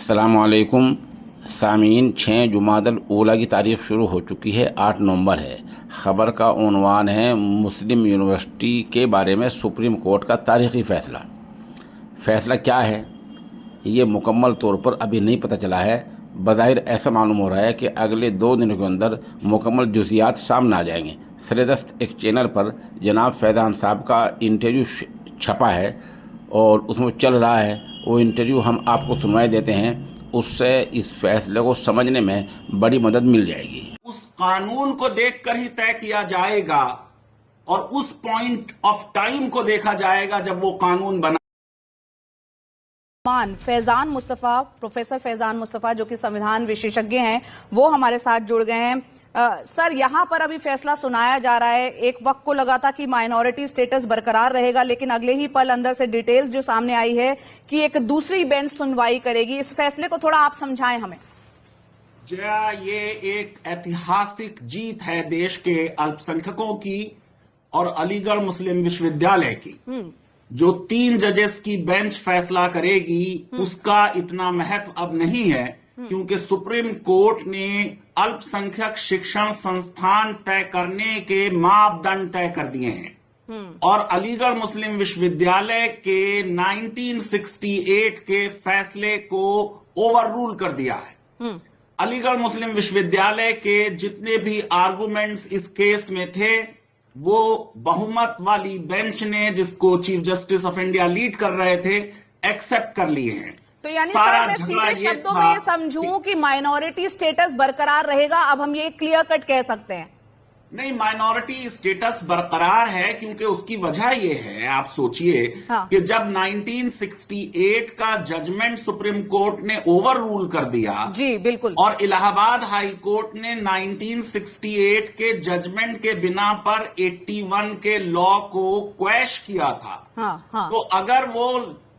अस्सलामुअलैकुम सामीन। 6 जुमादल ऊला की तारीख़ शुरू हो चुकी है, 8 नवंबर है। ख़बर का उन्वान है मुस्लिम यूनिवर्सिटी के बारे में सुप्रीम कोर्ट का तारीख़ी फ़ैसला। फ़ैसला क्या है ये मुकम्मल तौर पर अभी नहीं पता चला है। बज़ाहिर ऐसा मालूम हो रहा है कि अगले 2 दिनों के अंदर मुकम्मल जुज़ियात सामने आ जाएंगे। सरेदस्त एक चैनल पर जनाब फैज़ान साहब का इंटरव्यू छपा है और उसमें चल रहा है। वो इंटरव्यू हम आपको सुनवाई देते हैं, उससे इस फैसले को समझने में बड़ी मदद मिल जाएगी। उस कानून को देखकर ही तय किया जाएगा और उस पॉइंट ऑफ टाइम को देखा जाएगा जब वो कानून बना। फैजान मुस्तफ़ा, प्रोफेसर फैजान मुस्तफ़ा जो कि संविधान विशेषज्ञ हैं, वो हमारे साथ जुड़ गए हैं। सर, यहां पर अभी फैसला सुनाया जा रहा है। एक वक्त को लगा था कि माइनॉरिटी स्टेटस बरकरार रहेगा, लेकिन अगले ही पल अंदर से डिटेल्स जो सामने आई है कि एक दूसरी बेंच सुनवाई करेगी। इस फैसले को थोड़ा आप समझाएं हमें। जया, ये एक ऐतिहासिक जीत है देश के अल्पसंख्यकों की और अलीगढ़ मुस्लिम विश्वविद्यालय की। जो 3 जजेस की बेंच फैसला करेगी उसका इतना महत्व अब नहीं है, क्योंकि सुप्रीम कोर्ट ने अल्पसंख्यक शिक्षण संस्थान तय करने के मापदंड तय कर दिए हैं और अलीगढ़ मुस्लिम विश्वविद्यालय के 1968 के फैसले को ओवररूल कर दिया है। अलीगढ़ मुस्लिम विश्वविद्यालय के जितने भी आर्गुमेंट्स इस केस में थे वो बहुमत वाली बेंच ने, जिसको chief justice of India lead कर रहे थे, एक्सेप्ट कर लिए हैं। तो यानी सर, मैं सीधे शब्दों में ये समझूं कि माइनॉरिटी स्टेटस बरकरार रहेगा, अब हम ये क्लियर कट कह सकते हैं? नहीं, माइनॉरिटी स्टेटस बरकरार है, क्योंकि उसकी वजह यह है, आप सोचिए कि जब 1968 का जजमेंट सुप्रीम कोर्ट ने ओवर रूल कर दिया, जी बिल्कुल, और इलाहाबाद हाई कोर्ट ने 1968 के जजमेंट के बिना पर 81 के लॉ को क्वैश किया था। तो अगर वो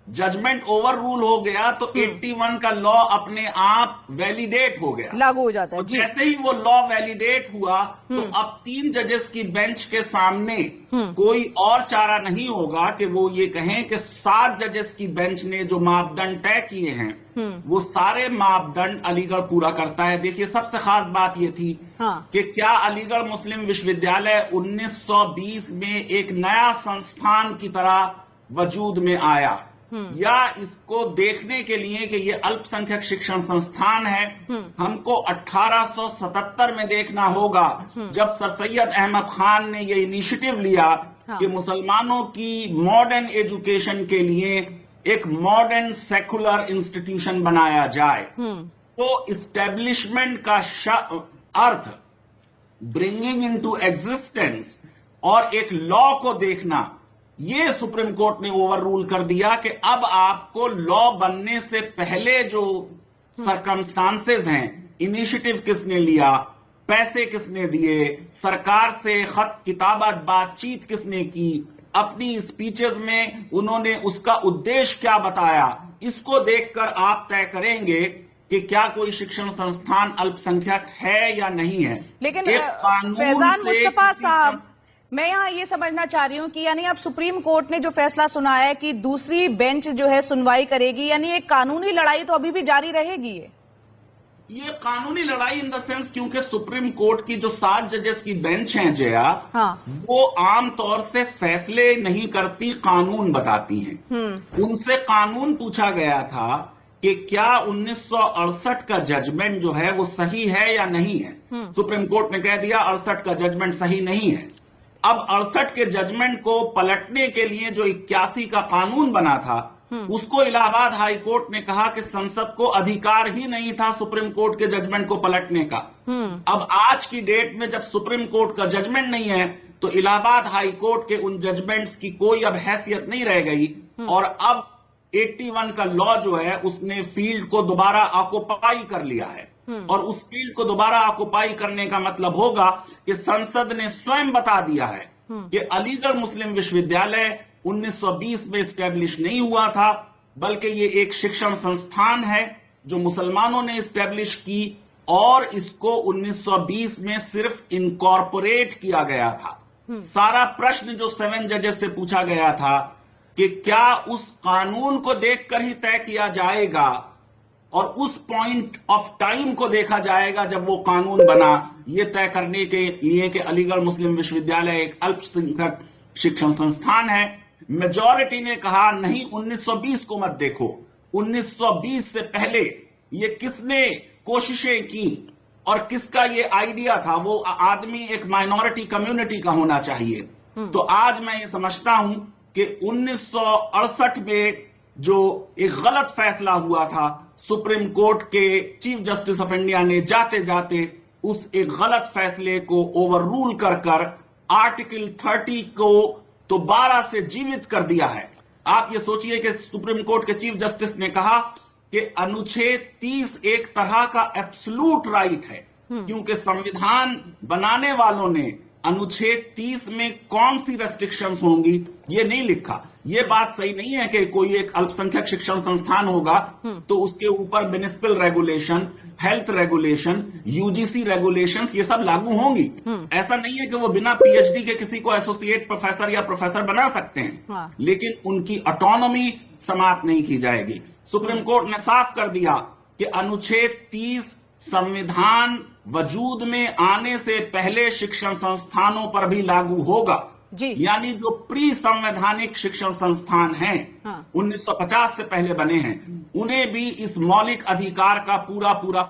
जजमेंट ओवर रूल हो गया तो 81 का लॉ अपने आप वैलिडेट हो गया, लागू हो जाता है। तो जैसे ही वो लॉ वैलिडेट हुआ तो अब 3 जजेस की बेंच के सामने कोई और चारा नहीं होगा कि वो ये कहें कि 7 जजेस की बेंच ने जो मापदंड तय किए हैं वो सारे मापदंड अलीगढ़ पूरा करता है। देखिए, सबसे खास बात ये थी कि क्या अलीगढ़ मुस्लिम विश्वविद्यालय 1920 में एक नया संस्थान की तरह वजूद में आया, या इसको देखने के लिए कि ये अल्पसंख्यक शिक्षण संस्थान है, हमको 1877 में देखना होगा, जब सर सैयद अहमद खान ने ये इनिशिएटिव लिया कि मुसलमानों की मॉडर्न एजुकेशन के लिए एक मॉडर्न सेकुलर इंस्टीट्यूशन बनाया जाए। तो इस्टेब्लिशमेंट का अर्थ ब्रिंगिंग इनटू एग्जिस्टेंस और एक लॉ को देखना, ये सुप्रीम कोर्ट ने ओवर रूल कर दिया कि अब आपको लॉ बनने से पहले जो सरकमस्टांसेस हैं, इनिशिएटिव किसने लिया, पैसे किसने दिए, सरकार से खत किताबत बातचीत किसने की, अपनी स्पीचेस में उन्होंने उसका उद्देश्य क्या बताया, इसको देखकर आप तय करेंगे कि क्या कोई शिक्षण संस्थान अल्पसंख्यक है या नहीं है। लेकिन फैजान मुस्तफा साहब, मैं यहाँ ये समझना चाह रही हूँ कि यानी अब सुप्रीम कोर्ट ने जो फैसला सुनाया है कि दूसरी बेंच जो है सुनवाई करेगी, यानी एक कानूनी लड़ाई तो अभी भी जारी रहेगी। ये कानूनी लड़ाई इन द सेंस, क्योंकि सुप्रीम कोर्ट की जो 7 जजेस की बेंच हैं जया, वो आमतौर से फैसले नहीं करती, कानून बताती हैं। उनसे कानून पूछा गया था कि क्या 1968 का जजमेंट जो है वो सही है या नहीं है। सुप्रीम कोर्ट ने कह दिया 68 का जजमेंट सही नहीं है। अब 68 के जजमेंट को पलटने के लिए जो 81 का कानून बना था, उसको इलाहाबाद हाई कोर्ट ने कहा कि संसद को अधिकार ही नहीं था सुप्रीम कोर्ट के जजमेंट को पलटने का। अब आज की डेट में जब सुप्रीम कोर्ट का जजमेंट नहीं है तो इलाहाबाद हाई कोर्ट के उन जजमेंट्स की कोई अब हैसियत नहीं रह गई, और अब 81 का लॉ जो है उसने फील्ड को दोबारा ऑक्युपाई कर लिया है। और उस फील्ड को दोबारा ऑक्युपाई करने का मतलब होगा कि संसद ने स्वयं बता दिया है कि अलीगढ़ मुस्लिम विश्वविद्यालय 1920 में स्टैब्लिश नहीं हुआ था, बल्कि ये एक शिक्षण संस्थान है जो मुसलमानों ने स्टैब्लिश की, और इसको 1920 में सिर्फ इनकॉर्पोरेट किया गया था। सारा प्रश्न जो 7 जजेस से पूछा गया था कि क्या उस कानून को देखकर ही तय किया जाएगा और उस पॉइंट ऑफ टाइम को देखा जाएगा जब वो कानून बना। ये तय करने के लिए कि अलीगढ़ मुस्लिम विश्वविद्यालय एक अल्पसंख्यक शिक्षण संस्थान है, मेजॉरिटी ने कहा नहीं 1920 को मत देखो, 1920 से पहले ये किसने कोशिशें की और किसका ये आइडिया था, वो आदमी एक माइनॉरिटी कम्युनिटी का होना चाहिए। तो आज मैं ये समझता हूं कि 1968 में जो एक गलत फैसला हुआ था, सुप्रीम कोर्ट के चीफ जस्टिस ऑफ इंडिया ने जाते जाते उस एक गलत फैसले को ओवर रूल कर आर्टिकल 30 को दोबारा से जीवित कर दिया है। आप ये सोचिए कि सुप्रीम कोर्ट के चीफ जस्टिस ने कहा कि अनुच्छेद 30 एक तरह का एब्सोल्यूट राइट है, क्योंकि संविधान बनाने वालों ने अनुच्छेद 30 में कौन सी रेस्ट्रिक्शंस होंगी ये नहीं लिखा। ये बात सही नहीं है कि कोई एक अल्पसंख्यक शिक्षण संस्थान होगा तो उसके ऊपर municipal regulation, health regulation, UGC regulations ये सब लागू होंगी। ऐसा नहीं है कि वो बिना पीएचडी के किसी को एसोसिएट प्रोफेसर या प्रोफेसर बना सकते हैं, लेकिन उनकी ऑटोनॉमी समाप्त नहीं की जाएगी। सुप्रीम कोर्ट ने साफ कर दिया कि अनुच्छेद 30 संविधान वजूद में आने से पहले शिक्षण संस्थानों पर भी लागू होगा। यानी जो प्री संवैधानिक शिक्षण संस्थान हैं, 1950 से पहले बने हैं, उन्हें भी इस मौलिक अधिकार का पूरा